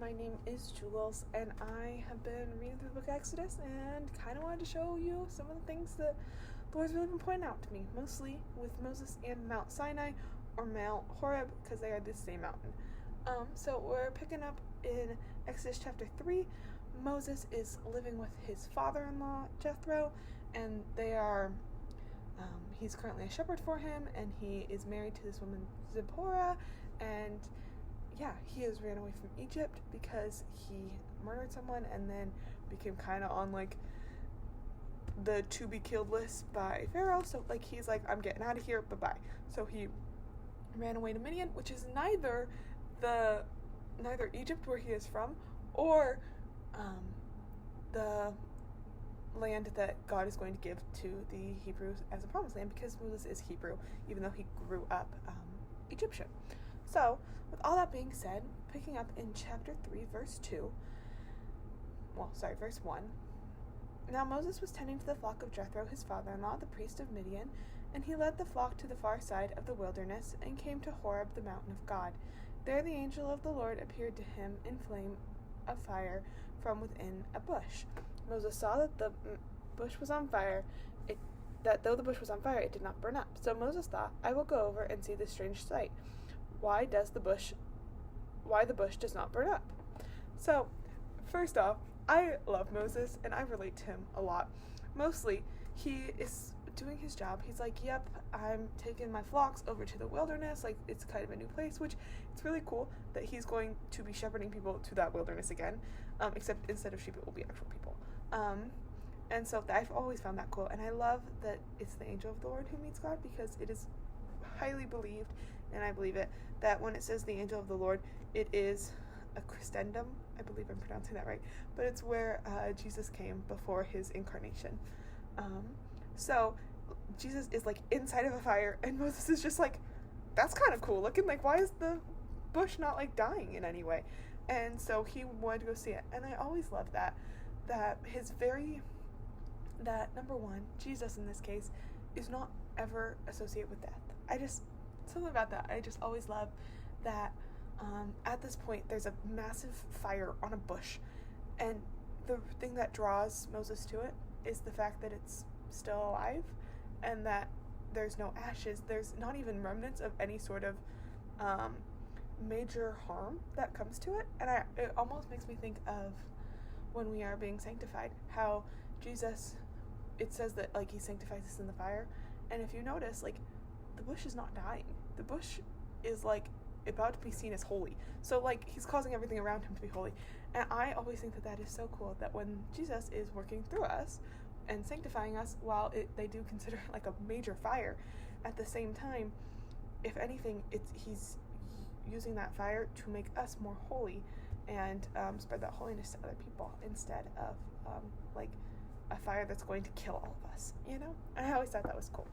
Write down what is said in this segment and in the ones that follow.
my name is Jules, and I have been reading through the book of Exodus and kind of wanted to show you some of the things that the Lord's really been pointing out to me, mostly with Moses and Mount Sinai or Mount Horeb, because they are the same mountain. So we're picking up in Exodus chapter 3. Moses is living with his father-in-law, Jethro, and they are... he's currently a shepherd for him, and he is married to this woman, Zipporah, and he has ran away from Egypt because he murdered someone and then became kind of on, like, the to-be-killed list by Pharaoh. So, like, he's like, I'm getting out of here, bye-bye. So he ran away to Midian, which is neither Egypt, where he is from, or the land that God is going to give to the Hebrews as a promised land, because Moses is Hebrew, even though he grew up Egyptian. So, with all that being said, picking up in chapter 3, verse 1. Now Moses was tending to the flock of Jethro, his father-in-law, the priest of Midian, and he led the flock to the far side of the wilderness and came to Horeb, the mountain of God. There the angel of the Lord appeared to him in flame of fire from within a bush. Moses saw that the bush was on fire, that though the bush was on fire, it did not burn up. So Moses thought, I will go over and see this strange sight. Why the bush does not burn up? So, first off, I love Moses, and I relate to him a lot. Mostly, he is doing his job. He's like, yep, I'm taking my flocks over to the wilderness. Like, it's kind of a new place, which it's really cool that he's going to be shepherding people to that wilderness again, except instead of sheep, it will be actual people. And so I've always found that cool, and I love that it's the angel of the Lord who meets God, because it is highly believed, and I believe it, that when it says the angel of the Lord, it is a Christendom. I believe I'm pronouncing that right, but it's where Jesus came before his incarnation. So Jesus is like inside of a fire, and Moses is just like, that's kind of cool looking, like, why is the bush not like dying in any way? And so he wanted to go see it, and I always love that number one, Jesus in this case, is not ever associated with death. Something about that, I just always love that. At this point, there's a massive fire on a bush, and the thing that draws Moses to it is the fact that it's still alive, and that there's no ashes, there's not even remnants of any sort of major harm that comes to it. And it almost makes me think of when we are being sanctified, how Jesus, it says that, like, he sanctifies us in the fire, and if you notice, like, the bush is not dying. The bush is, like, about to be seen as holy. So, like, he's causing everything around him to be holy. And I always think that is so cool, that when Jesus is working through us and sanctifying us, while they do consider it like a major fire, at the same time, if anything, he's using that fire to make us more holy and spread that holiness to other people, instead of like a fire that's going to kill all of us, you know? And I always thought that was cool.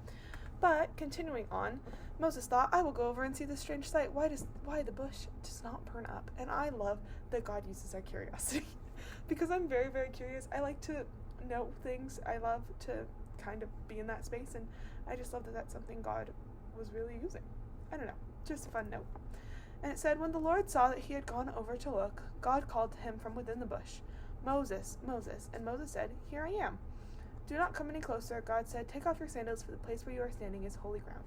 But continuing on, Moses thought, I will go over and see this strange sight. Why the bush does not burn up? And I love that God uses our curiosity, because I'm very, very curious. I like to know things. I love to kind of be in that space, and I just love that that's something God was really using. I don't know, just a fun note. And it said, when the Lord saw that he had gone over to look, God called to him from within the bush, Moses, Moses. And Moses said, here I am. Do not come any closer, God said. Take off your sandals, for the place where you are standing is holy ground.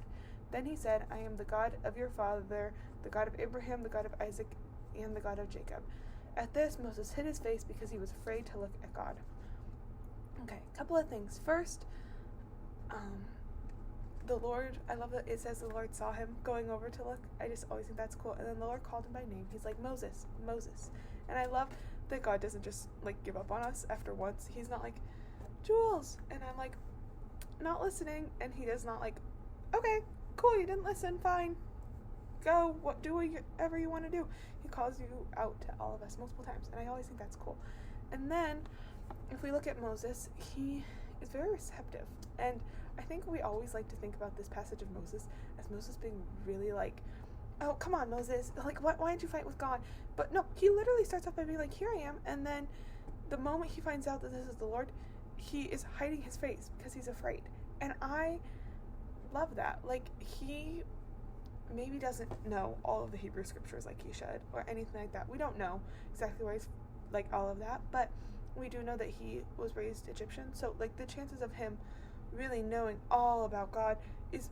Then he said, I am the God of your father, the God of Abraham, the God of Isaac, and the God of Jacob. At this, Moses hid his face because he was afraid to look at God. Okay, a couple of things. First, the Lord, I love that it says the Lord saw him going over to look. I just always think that's cool. And then the Lord called him by name. He's like, Moses, Moses. And I love that God doesn't just, like, give up on us after once. He's not like, Jules, and I'm like, not listening, and he does not like, okay, cool, you didn't listen, fine, go, do whatever you want to do. He calls you out to all of us multiple times, and I always think that's cool. And then, if we look at Moses, he is very receptive, and I think we always like to think about this passage of Moses as Moses being really like, oh, come on, Moses, like, why didn't you fight with God? But no, he literally starts off by being like, here I am, and then the moment he finds out that this is the Lord, he is hiding his face because he's afraid. And I love that. Like, he maybe doesn't know all of the Hebrew scriptures like he should, or anything like that. We don't know exactly where he's, like, all of that, but we do know that he was raised Egyptian, so, like, the chances of him really knowing all about God is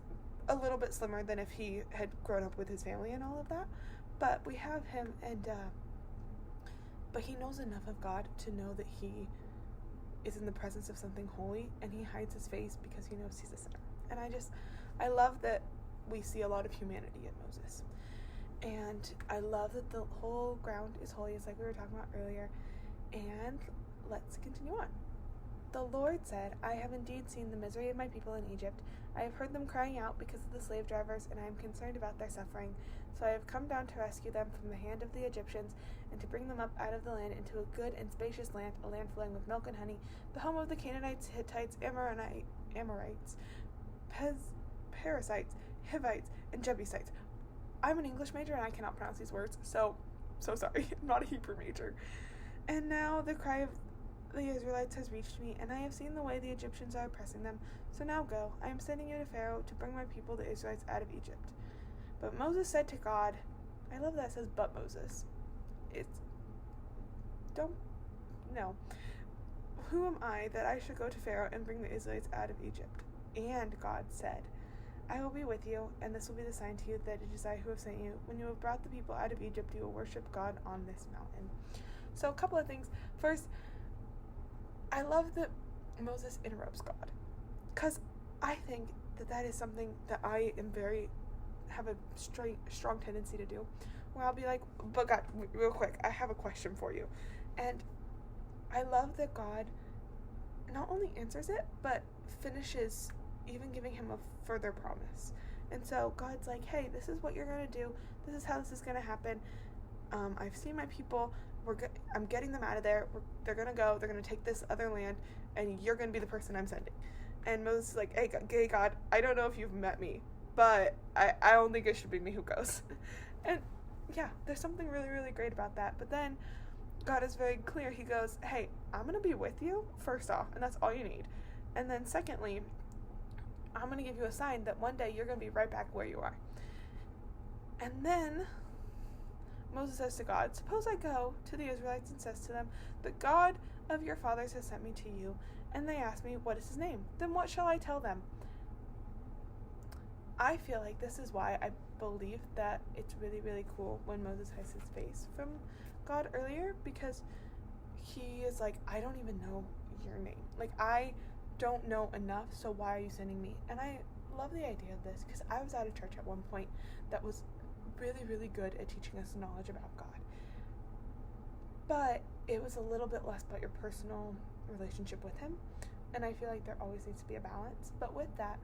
a little bit slimmer than if he had grown up with his family and all of that. But we have him, and but he knows enough of God to know that he is in the presence of something holy, and he hides his face because he knows he's a sinner. And I love that we see a lot of humanity in Moses. And I love that the whole ground is holy, it's like we were talking about earlier. And let's continue on. The Lord said, I have indeed seen the misery of my people in Egypt. I have heard them crying out because of the slave drivers, and I am concerned about their suffering. So I have come down to rescue them from the hand of the Egyptians, and to bring them up out of the land into a good and spacious land, a land flowing with milk and honey, the home of the Canaanites, Hittites, Amorites, Perizzites, Hivites, and Jebusites. I'm an English major, and I cannot pronounce these words, so sorry. I'm not a Hebrew major. And now the cry of the Israelites has reached me, and I have seen the way the Egyptians are oppressing them. So now go. I am sending you to Pharaoh to bring my people, the Israelites, out of Egypt. But Moses said to God, I love that it says, but Moses. No. Who am I that I should go to Pharaoh and bring the Israelites out of Egypt? And God said, I will be with you, and this will be the sign to you that it is I who have sent you. When you have brought the people out of Egypt, you will worship God on this mountain. So a couple of things. First, I love that Moses interrupts God, because I think that is something that I have a strong tendency to do, where I'll be like, but God, real quick, I have a question for you. And I love that God not only answers it, but finishes even giving him a further promise. And so God's like, hey, this is what you're going to do. This is how this is going to happen. I've seen my people. I'm getting them out of there. They're going to go. They're going to take this other land, and you're going to be the person I'm sending. And Moses is like, hey, God, I don't know if you've met me, but I don't think it should be me who goes. And yeah, there's something really, really great about that. But then God is very clear. He goes, hey, I'm going to be with you, first off, and that's all you need. And then secondly, I'm going to give you a sign that one day you're going to be right back where you are. And then Moses says to God, suppose I go to the Israelites and says to them, the God of your fathers has sent me to you, and they ask me, what is his name? Then what shall I tell them? I feel like this is why I believe that it's really, really cool when Moses hides his face from God earlier, because he is like, I don't even know your name. Like, I don't know enough, so why are you sending me? And I love the idea of this, because I was at a church at one point that was really, really good at teaching us knowledge about God. But it was a little bit less about your personal relationship with him, and I feel like there always needs to be a balance. But with that,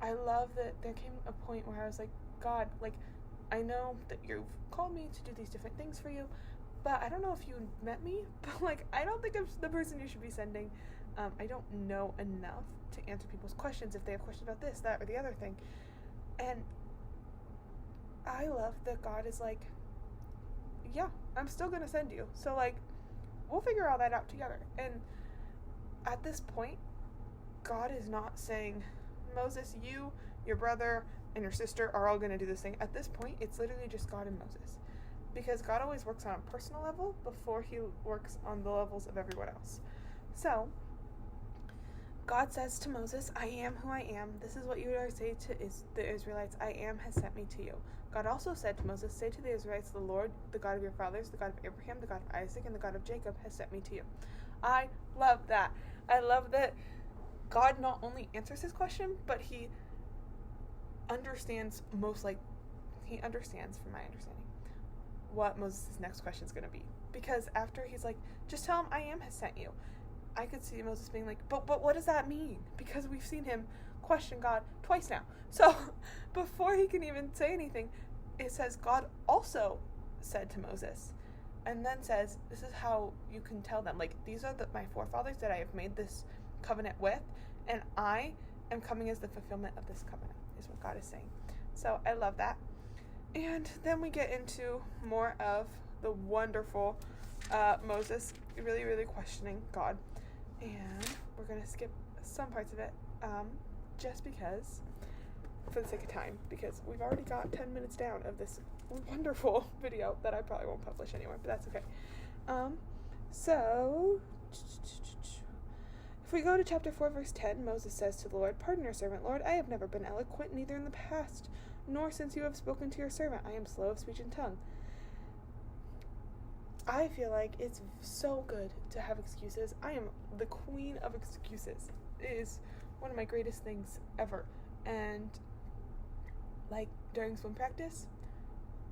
I love that there came a point where I was like, God, like, I know that you've called me to do these different things for you, but I don't know if you met me, but, like, I don't think I'm the person you should be sending. I don't know enough to answer people's questions if they have questions about this, that, or the other thing. And I love that God is like, yeah, I'm still going to send you. So, like, we'll figure all that out together. And at this point, God is not saying, Moses, you, your brother, and your sister are all going to do this thing. At this point, it's literally just God and Moses. Because God always works on a personal level before he works on the levels of everyone else. So, God says to Moses, I am who I am. This is what you are to say to the Israelites. I am has sent me to you. God also said to Moses, say to the Israelites, the Lord, the God of your fathers, the God of Abraham, the God of Isaac, and the God of Jacob has sent me to you. I love that. I love that God not only answers his question, but he understands from my understanding, what Moses' next question is going to be. Because after he's like, just tell him I am has sent you, I could see Moses being like, but what does that mean? Because we've seen him question God twice now. So before he can even say anything, it says God also said to Moses, and then says, this is how you can tell them, like, these are my forefathers that I have made this covenant with, and I am coming as the fulfillment of this covenant, is what God is saying. So I love that. And then we get into more of the wonderful Moses really, really questioning God. And we're going to skip some parts of it just because for the sake of time, because we've already got 10 minutes down of this wonderful video that I probably won't publish anyway, but that's okay. So, if we go to chapter 4, verse 10, Moses says to the Lord, "Pardon your servant, Lord, I have never been eloquent, neither in the past, nor since you have spoken to your servant. I am slow of speech and tongue." I feel like it's so good to have excuses. I am the queen of excuses. It is one of my greatest things ever. And like during swim practice,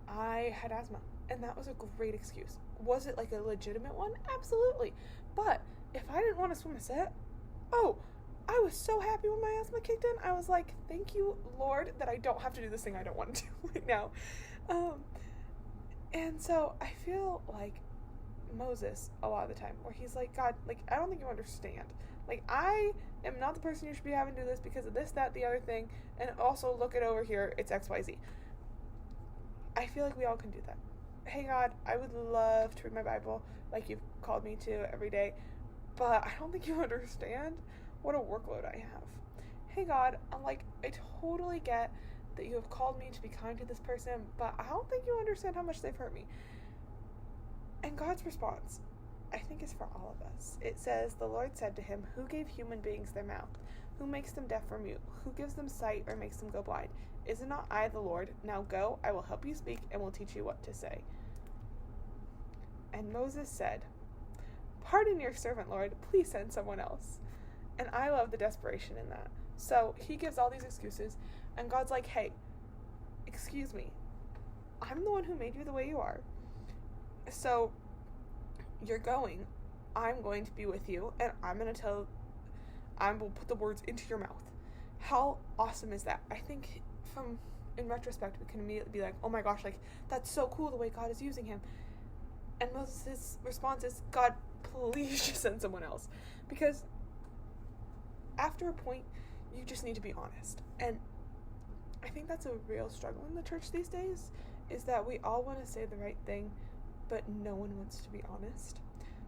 I had asthma, and that was a great excuse. Was it like a legitimate one? Absolutely. But if I didn't want to swim a set, I was so happy when my asthma kicked in. I was like, thank you, Lord, that I don't have to do this thing I don't want to do right now. And so I feel like Moses a lot of the time, where he's like, God, like, I don't think you understand. Like, I am not the person you should be having to do this because of this, that, the other thing, and also look it over here, it's XYZ. I feel like we all can do that. Hey, God, I would love to read my Bible like you've called me to every day, but I don't think you understand what a workload I have. Hey, God, I'm like, I totally get that you have called me to be kind to this person, but I don't think you understand how much they've hurt me. And God's response, I think, is for all of us. It says, "The Lord said to him, who gave human beings their mouth? Who makes them deaf or mute? Who gives them sight or makes them go blind? Is it not I, the Lord? Now go, I will help you speak and will teach you what to say." And Moses said, "Pardon your servant, Lord. Please send someone else." And I love the desperation in that. So he gives all these excuses, and God's like, hey, excuse me. I'm the one who made you the way you are. So you're going. I'm going to be with you, and I will put the words into your mouth. How awesome is that? I think in retrospect, we can immediately be like, oh my gosh, like, that's so cool the way God is using him. And Moses' response is, God, please just send someone else. Because after a point, you just need to be honest. And I think that's a real struggle in the church these days, is that we all want to say the right thing, but no one wants to be honest.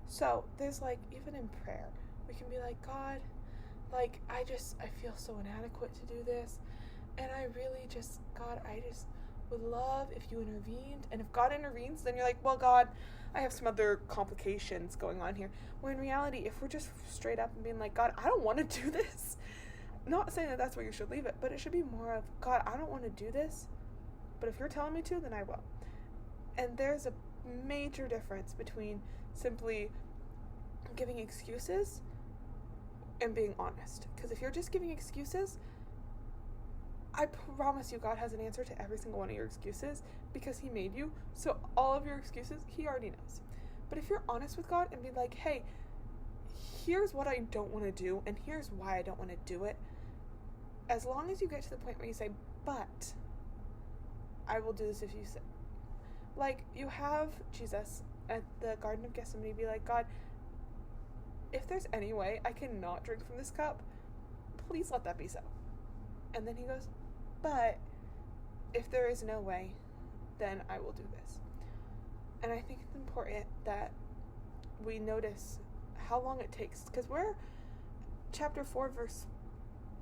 So there's like, even in prayer, we can be like, God, like, I feel so inadequate to do this. And I really God, I just would love if you intervened. And if God intervenes, then you're like, well, God, I have some other complications going on here. Where in reality, if we're just straight up and being like, God, I don't want to do this. Not saying that that's where you should leave it, but it should be more of, God, I don't want to do this, but if you're telling me to, then I will. And there's a major difference between simply giving excuses and being honest. Because if you're just giving excuses, I promise you God has an answer to every single one of your excuses because he made you. So all of your excuses, he already knows. But if you're honest with God and be like, hey, here's what I don't want to do and here's why I don't want to do it. As long as you get to the point where you say, but I will do this if you say. Like, you have Jesus at the Garden of Gethsemane be like, God, if there's any way I cannot drink from this cup, please let that be so. And then he goes, but if there is no way, then I will do this. And I think it's important that we notice how long it takes, because we're chapter 4, verse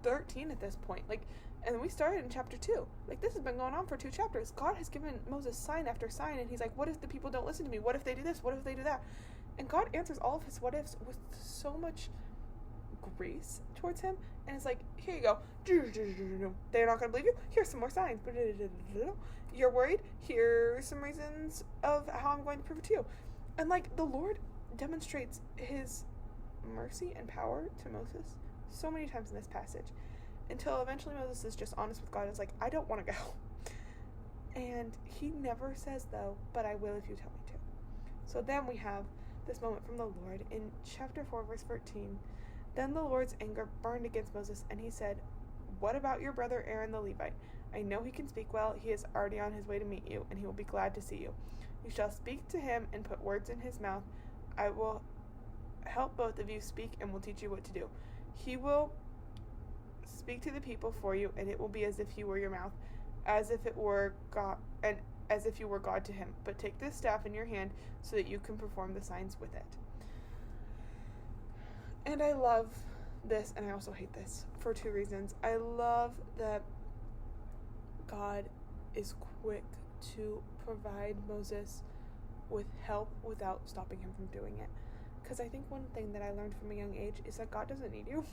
13 at this point. Like, and we started in chapter 2. Like, this has been going on for 2 chapters. God has given Moses sign after sign, and he's like, what if the people don't listen to me? What if they do this? What if they do that? And God answers all of his what ifs with so much grace towards him, and it's like, here you go. They're not going to believe you. Here's some more signs. You're worried? Here's some reasons of how I'm going to prove it to you. And like, the Lord demonstrates his mercy and power to Moses so many times in this passage, until eventually Moses is just honest with God and is like, I don't want to go. And he never says, though, but I will if you tell me to. So then we have this moment from the Lord in chapter 4, verse 13. Then the Lord's anger burned against Moses, and he said, what about your brother Aaron the Levite? I know he can speak well. He is already on his way to meet you, and he will be glad to see you. You shall speak to him and put words in his mouth. I will help both of you speak and will teach you what to do. He will speak to the people for you, and it will be as if he were your mouth, as if it were God, and as if you were God to him. But take this staff in your hand so that you can perform the signs with it. And I love this, and I also hate this for 2 reasons. I love that God is quick to provide Moses with help without stopping him from doing it. Because I think one thing that I learned from a young age is that God doesn't need you,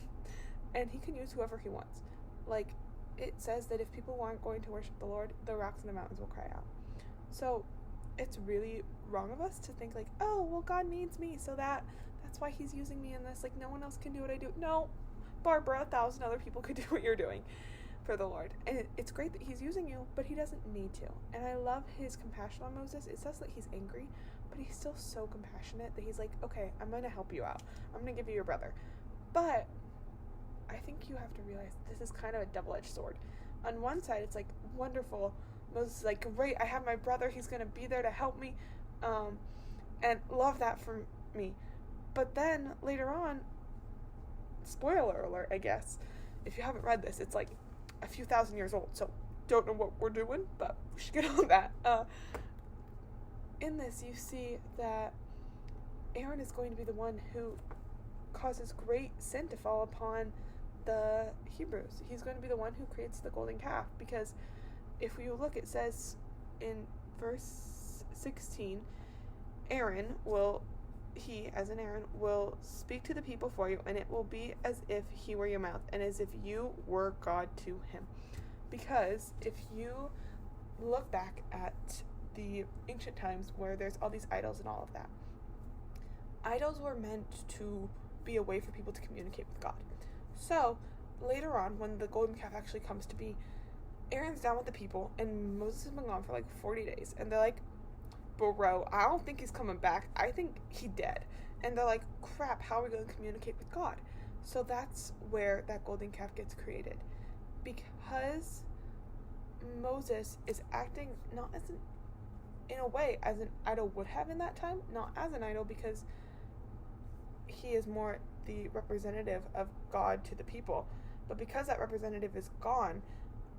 and he can use whoever he wants. Like, it says that if people aren't going to worship the Lord, the rocks and the mountains will cry out. So it's really wrong of us to think like, oh, well, God needs me, so that's why he's using me in this. Like, no one else can do what I do. No, Barbara, 1,000 other people could do what you're doing for the Lord. And it's great that he's using you, but he doesn't need to. And I love his compassion on Moses. It says that he's angry, but he's still so compassionate that he's like, okay, I'm going to help you out. I'm going to give you your brother. But I think you have to realize this is kind of a double-edged sword. On one side, it's like, wonderful. Moses is like, great, I have my brother. He's going to be there to help me. And love that for me. But then later on, spoiler alert, I guess, if you haven't read this, it's like a few thousand years old, so don't know what we're doing, but we should get on that. In this, you see that Aaron is going to be the one who causes great sin to fall upon the Hebrews. He's going to be the one who creates the golden calf, because if you look, it says in verse 16, he, as in Aaron, will speak to the people for you, and it will be as if he were your mouth, and as if you were God to him. Because if you look back at the ancient times where there's all these idols and all of that, idols were meant to be a way for people to communicate with God. So later on, when the golden calf actually comes to be, Aaron's down with the people, and Moses has been gone for like 40 days, and they're like, bro, I don't think he's coming back. I think he dead. And they're like, crap, how are we going to communicate with God? So that's where that golden calf gets created. Because Moses is acting not as in a way as an idol would have in that time, not as an idol, because he is more the representative of God to the people. But because that representative is gone,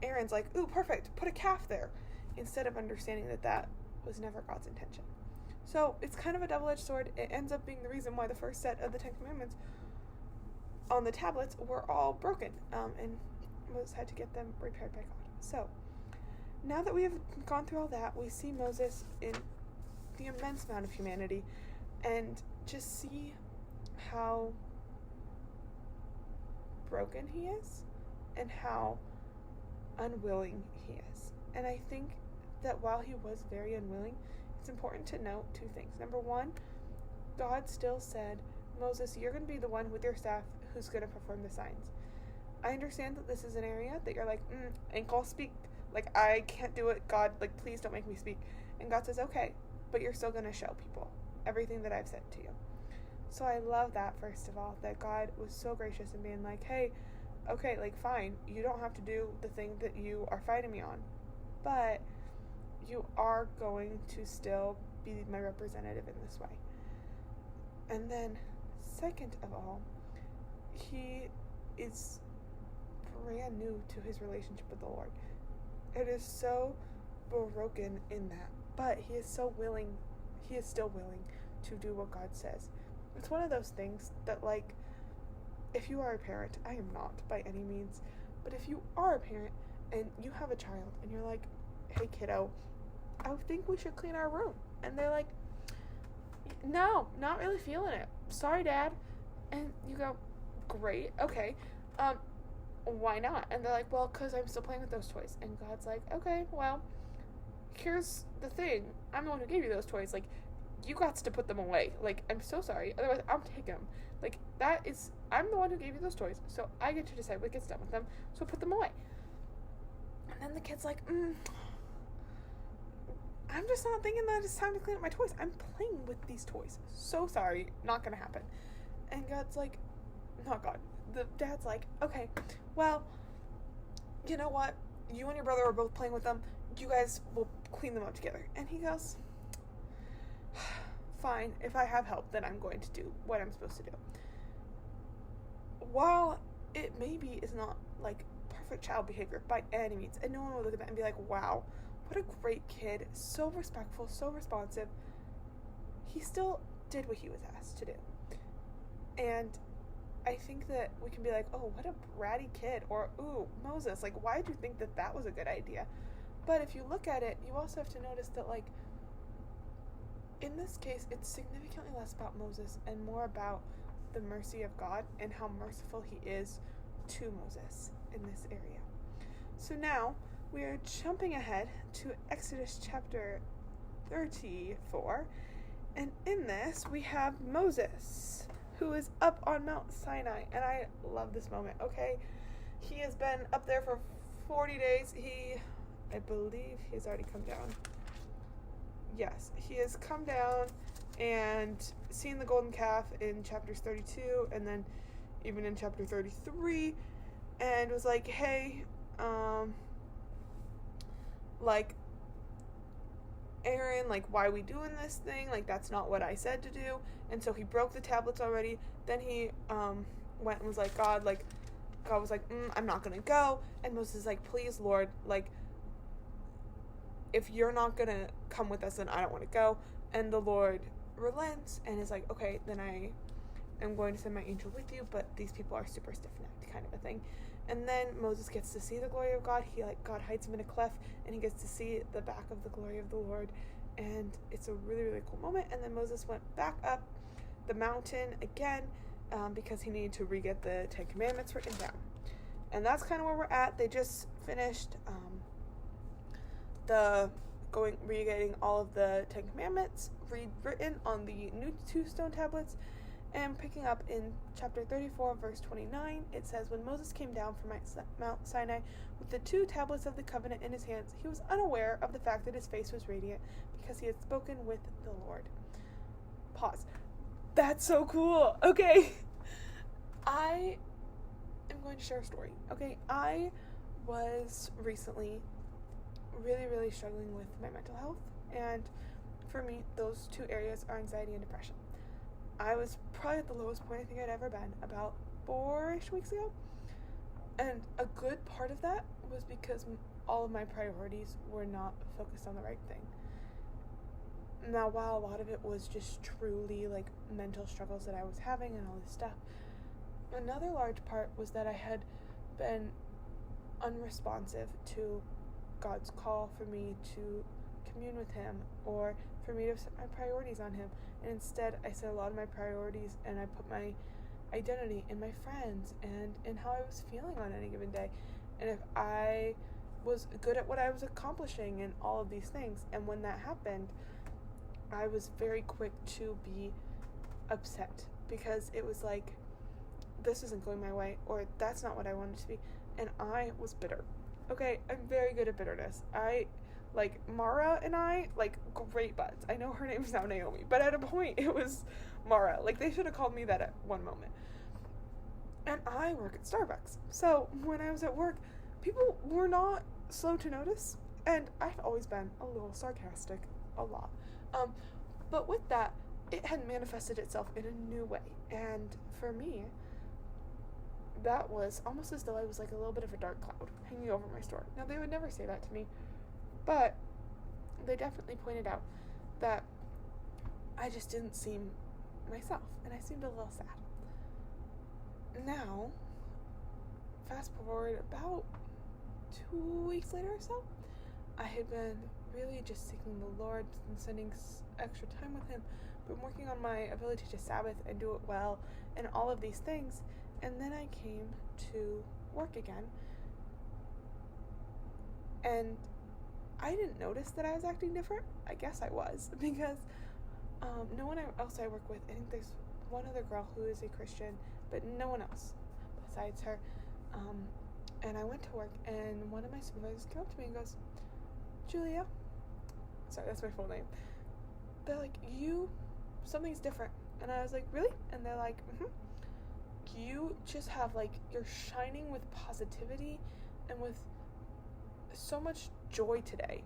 Aaron's like, ooh, perfect, put a calf there, instead of understanding that was never God's intention. So it's kind of a double-edged sword. It ends up being the reason why the first set of the Ten Commandments on the tablets were all broken, and Moses had to get them repaired by God. So now that we have gone through all that, we see Moses in the immense amount of humanity, and just see how broken he is and how unwilling he is. And I think that while he was very unwilling, it's important to note two things. Number one, God still said, Moses, you're going to be the one with your staff who's going to perform the signs. I understand that this is an area that you're like, ankle speak. Like, I can't do it. God, like, please don't make me speak. And God says, okay, but you're still going to show people everything that I've said to you. So I love that, first of all, that God was so gracious in being like, hey, okay, like, fine, you don't have to do the thing that you are fighting me on, but you are going to still be my representative in this way. And then, second of all, he is brand new to his relationship with the Lord. It is so broken in that, but he is still willing to do what God says. It's one of those things that, like, if you are a parent, I am not by any means, but if you are a parent and you have a child and you're like, hey kiddo, I think we should clean our room, and they're like, no, not really feeling it, sorry dad, and you go, great, okay, why not? And they're like, well, because I'm still playing with those toys. And God's like, okay, well, here's the thing, I'm the one who gave you those toys, like, you got to put them away, like, I'm so sorry, otherwise I'll take them, like, I'm the one who gave you those toys, so I get to decide what gets done with them, so put them away. And then the kid's like, I'm just not thinking that it's time to clean up my toys. I'm playing with these toys. So sorry, not gonna happen. And God's like, not God. The dad's like, okay, well, you know what? You and your brother are both playing with them. You guys will clean them up together. And he goes, fine, if I have help, then I'm going to do what I'm supposed to do. While it maybe is not like perfect child behavior by any means, and no one will look at that and be like, wow, what a great kid, so respectful, so responsive, he still did what he was asked to do. And I think that we can be like, oh, what a bratty kid, or, ooh, Moses, like, why did you think that that was a good idea? But if you look at it, you also have to notice that, like, in this case, it's significantly less about Moses and more about the mercy of God and how merciful he is to Moses in this area. So now we are jumping ahead to Exodus chapter 34, and in this we have Moses, who is up on Mount Sinai, and I love this moment. Okay, he has been up there for 40 days. I believe he's already come down. Yes, he has come down and seen the golden calf in chapters 32 and then even in chapter 33, and was like, hey, like, Aaron, like, why are we doing this thing? Like, that's not what I said to do. And so he broke the tablets already. Then he went and was like, God was like, I'm not gonna go. And Moses is like, please, Lord, like, if you're not gonna come with us, then I don't want to go. And the Lord relents and is like, okay, then I am going to send my angel with you, but these people are super stiff-necked, kind of a thing. And then Moses gets to see the glory of God. God hides him in a cleft, and he gets to see the back of the glory of the Lord. And it's a really, really cool moment. And then Moses went back up the mountain again because he needed to re-get the Ten Commandments written down. And that's kind of where we're at. They just finished re-getting all of the Ten Commandments rewritten on the new 2 stone tablets. And picking up in chapter 34, verse 29, it says, when Moses came down from Mount Sinai with the 2 tablets of the covenant in his hands, he was unaware of the fact that his face was radiant because he had spoken with the Lord. Pause. That's so cool. Okay. I am going to share a story. Okay. I was recently really, really struggling with my mental health. And for me, those 2 areas are anxiety and depression. I was probably at the lowest point I think I'd ever been about 4-ish weeks ago. And a good part of that was because all of my priorities were not focused on the right thing. Now, while a lot of it was just truly like mental struggles that I was having and all this stuff, another large part was that I had been unresponsive to God's call for me to commune with him or for me to set my priorities on him. And instead, I set a lot of my priorities and I put my identity in my friends and in how I was feeling on any given day. And if I was good at what I was accomplishing and all of these things. And when that happened, I was very quick to be upset because it was like, this isn't going my way, or that's not what I wanted to be. And I was bitter. Okay, I'm very good at bitterness. Mara and I, great buds. I know her name is now Naomi, but at a point it was Mara. They should have called me that at one moment. And I work at Starbucks. So when I was at work, people were not slow to notice. And I've always been a little sarcastic, a lot. But with that, it had manifested itself in a new way. And for me, that was almost as though I was a little bit of a dark cloud hanging over my store. Now, they would never say that to me, but they definitely pointed out that I just didn't seem myself, and I seemed a little sad. Now, fast forward about 2 weeks later or so, I had been really just seeking the Lord and spending extra time with him, but working on my ability to Sabbath and do it well and all of these things. And then I came to work again, and I didn't notice that I was acting different. I guess I was, because no one else I work with, I think there's one other girl who is a Christian, but no one else besides her. And I went to work, and one of my supervisors came up to me and goes, Julia, sorry, that's my full name. They're like, something's different. And I was like, really? And they're like, you just have you're shining with positivity and with so much joy today,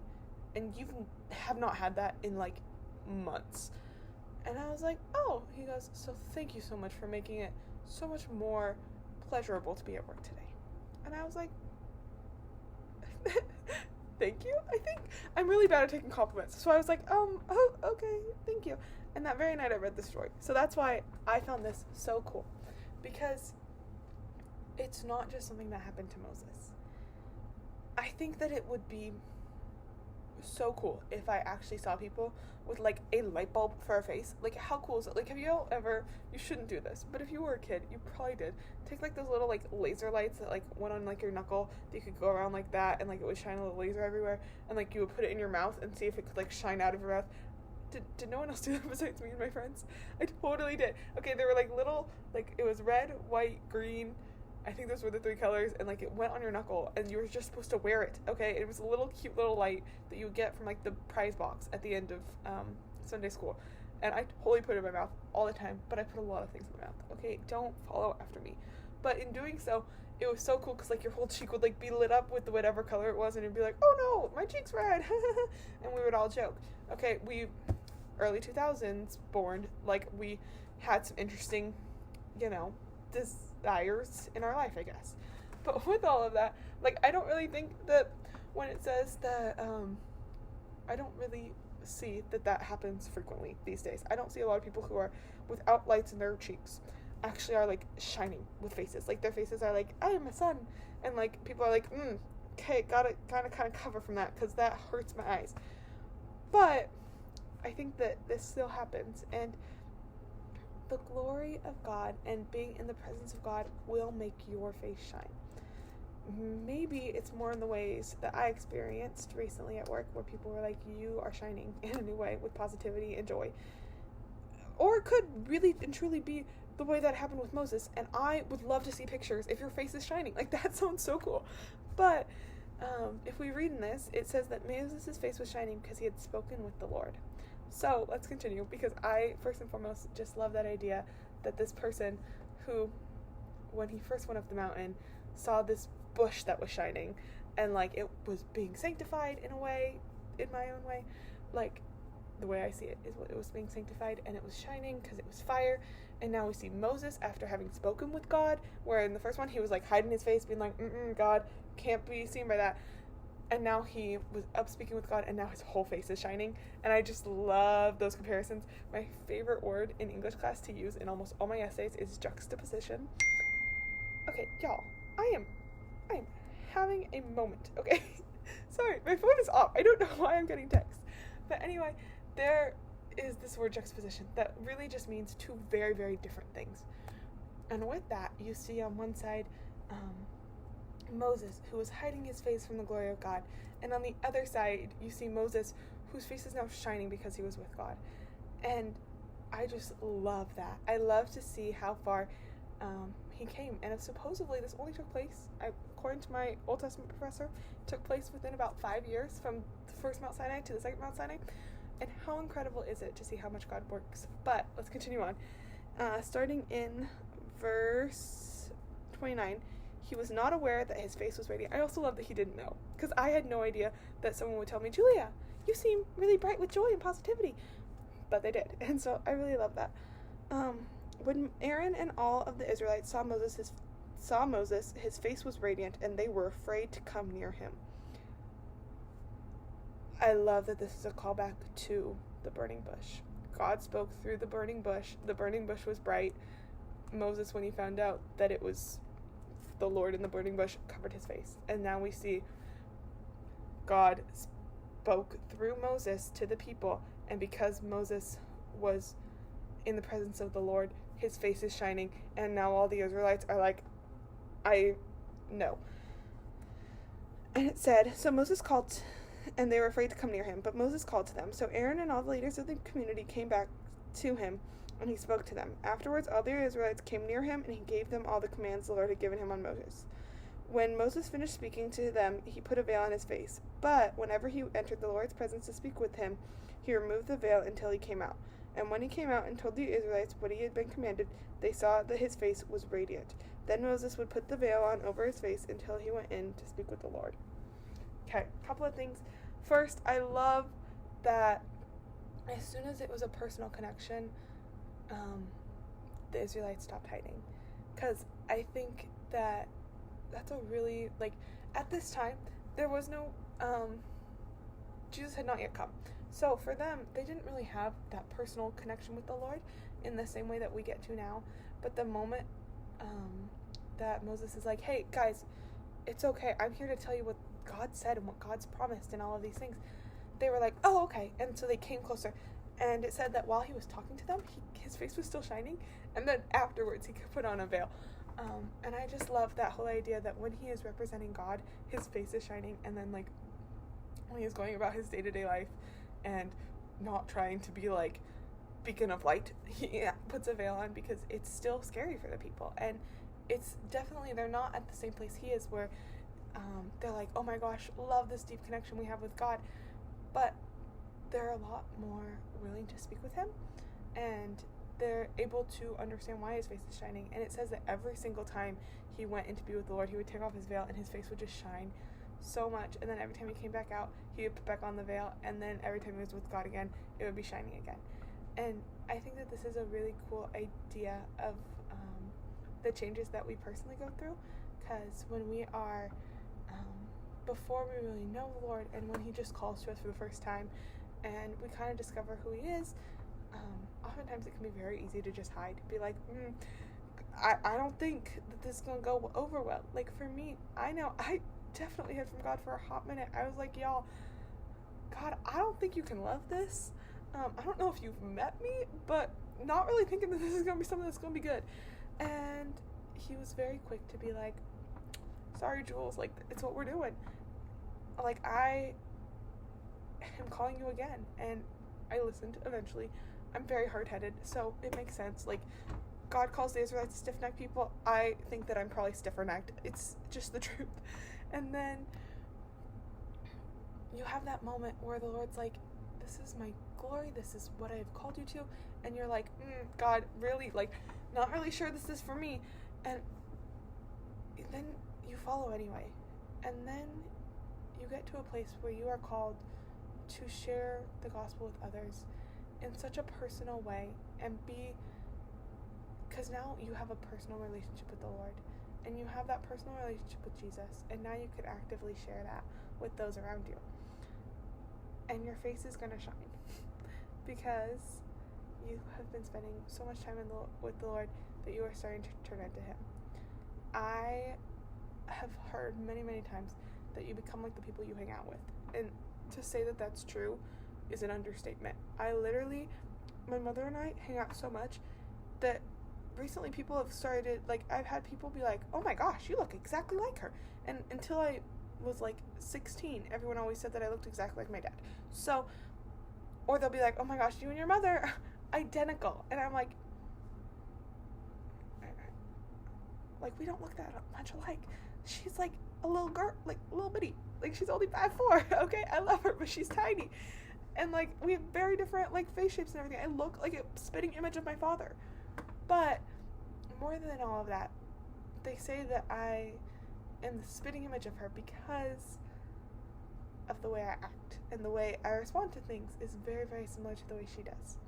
and you have not had that in months. And I was like, oh. He goes, so thank you so much for making it so much more pleasurable to be at work today. And I was like, thank you. I think I'm really bad at taking compliments, so I was like, oh, okay, thank you. And that very night I read this story, so that's why I found this so cool. because it's not just something that happened to Moses. I think that it would be so cool if I actually saw people with like a light bulb for a face. Like, how cool is it? Like, have you all ever, you shouldn't do this, but if you were a kid, you probably did, take like those little like laser lights that like went on like your knuckle, that you could go around like that and like it would shine a little laser everywhere, and like you would put it in your mouth and see if it could like shine out of your mouth. Did no one else do that besides me and my friends? I totally did. Okay, there were like little, like it was red, white, green, I think those were the 3 colors, and like it went on your knuckle and you were just supposed to wear it. Okay, it was a little cute little light that you would get from like the prize box at the end of Sunday school, and I totally put it in my mouth all the time, but I put a lot of things in my mouth. Okay, don't follow after me. But in doing so, it was so cool because like your whole cheek would like be lit up with whatever color it was, and it'd be like, oh no, my cheek's red. And we would all joke. Okay, we early 2000s born, like we had some interesting, desires in our life, I guess. But with all of that, like, I don't really think that when it says that, I don't really see that happens frequently these days. I don't see a lot of people who are without lights in their cheeks actually are like shining with faces. Like, their faces are like, I am a sun, and like people are like, okay, gotta kind of cover from that because that hurts my eyes. But I think that this still happens, and the glory of God and being in the presence of God will make your face shine. Maybe it's more in the ways that I experienced recently at work, where people were like, you are shining in a new way with positivity and joy. Or it could really and truly be the way that happened with Moses, and I would love to see pictures if your face is shining. Like, that sounds so cool. But if we read in this, it says that Moses' face was shining because he had spoken with the Lord. So let's continue, because I, first and foremost, just love that idea that this person who, when he first went up the mountain, saw this bush that was shining, and like it was being sanctified in a way, in my own way, like the way I see it is what it was being sanctified, and it was shining because it was fire. And now we see Moses after having spoken with God, where in the first one he was like hiding his face, being like, God can't be seen by that. And now he was up speaking with God, and now his whole face is shining. And I just love those comparisons. My favorite word in English class to use in almost all my essays is juxtaposition. Okay, y'all, I am having a moment, okay? Sorry, my phone is off. I don't know why I'm getting texts. But anyway, there is this word juxtaposition that really just means 2 very, very different things. And with that, you see on one side, Moses, who was hiding his face from the glory of God, and on the other side you see Moses, whose face is now shining because he was with God. And I just love that. I love to see how far he came, and supposedly this only took place, according to my Old Testament professor, took place within about 5 years from the first Mount Sinai to the second Mount Sinai. And how incredible is it to see how much God works? But let's continue on. Starting in verse 29, he was not aware that his face was radiant. I also love that he didn't know, because I had no idea that someone would tell me, Julia, you seem really bright with joy and positivity. But they did, and so I really love that. When Aaron and all of the Israelites saw Moses, his face was radiant, and they were afraid to come near him. I love that this is a callback to the burning bush. God spoke through the burning bush. The burning bush was bright. Moses, when he found out that it was the Lord in the burning bush, covered his face. And now we see God spoke through Moses to the people, and because Moses was in the presence of the Lord, his face is shining, and now all the Israelites are like, I know. And it said, so Moses called, and they were afraid to come near him, but Moses called to them. So Aaron and all the leaders of the community came back to him, and he spoke to them. Afterwards, all the Israelites came near him, and he gave them all the commands the Lord had given him on Moses. When Moses finished speaking to them, he put a veil on his face. But whenever he entered the Lord's presence to speak with him, he removed the veil until he came out. And when he came out and told the Israelites what he had been commanded, they saw that his face was radiant. Then Moses would put the veil on over his face until he went in to speak with the Lord. Okay, a couple of things. First, I love that as soon as it was a personal connection, the Israelites stopped hiding. Because I think that that's a really, like, at this time, there was no, Jesus had not yet come. So for them, they didn't really have that personal connection with the Lord in the same way that we get to now. But the moment that Moses is like, hey, guys, it's okay. I'm here to tell you what God said and what God's promised and all of these things. They were like, oh, okay. And so they came closer. And it said that while he was talking to them, his face was still shining. And then afterwards, he could put on a veil. And I just love that whole idea that when he is representing God, his face is shining. And then, like, when he's going about his day-to-day life and not trying to be, like, beacon of light, he puts a veil on because it's still scary for the people. And it's definitely, they're not at the same place he is where they're like, oh my gosh, love this deep connection we have with God. But they're a lot more willing to speak with him, and they're able to understand why his face is shining. And it says that every single time he went in to be with the Lord, he would take off his veil and his face would just shine so much. And then every time he came back out, he would put back on the veil, and then every time he was with God again, it would be shining again. And I think that this is a really cool idea of the changes that we personally go through, because when we are before we really know the Lord, and when he just calls to us for the first time and we kind of discover who he is, oftentimes it can be very easy to just hide, be like, I don't think that this is going to go over well. Like, for me, I know I definitely hid from God for a hot minute. I was like, y'all, God, I don't think you can love this. I don't know if you've met me, but not really thinking that this is going to be something that's going to be good. And he was very quick to be like, sorry, Jules, like, it's what we're doing. Like, I am calling you again. And I listened eventually. I'm very hard-headed, so it makes sense. Like, God calls the Israelites stiff-necked people. I think that I'm probably stiffer-necked. It's just the truth. And then you have that moment where the Lord's like, this is my glory, this is what I've called you to. And you're like, God, really? Like, not really sure this is for me. And then you follow anyway. And then you get to a place where you are called to share the gospel with others in such a personal way, and because now you have a personal relationship with the Lord, and you have that personal relationship with Jesus, and now you can actively share that with those around you. And your face is going to shine because you have been spending so much time with the Lord that you are starting to turn into him. I have heard many, many times that you become like the people you hang out with. And to say that that's true is an understatement. My mother and I hang out so much that recently people have started, like, I've had people be like, oh my gosh, you look exactly like her. And until I was like 16, everyone always said that I looked exactly like my dad. So, or they'll be like, oh my gosh, you and your mother identical. And I'm like, we don't look that much alike. She's like a little girl, like a little bitty. Like, she's only 5'4", okay? I love her, but she's tiny. And, like, we have very different, like, face shapes and everything. I look like a spitting image of my father. But more than all of that, they say that I am the spitting image of her because of the way I act. And the way I respond to things is very, very similar to the way she does.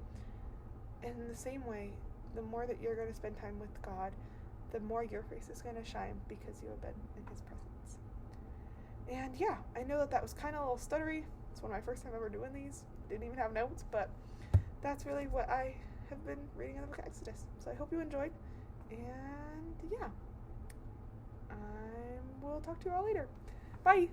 And in the same way, the more that you're going to spend time with God, the more your face is going to shine because you have been in his presence. And yeah, I know that was kind of a little stuttery. It's one of my first time ever doing these. Didn't even have notes, but that's really what I have been reading in the book of Exodus. So I hope you enjoyed. And yeah, I will talk to you all later. Bye!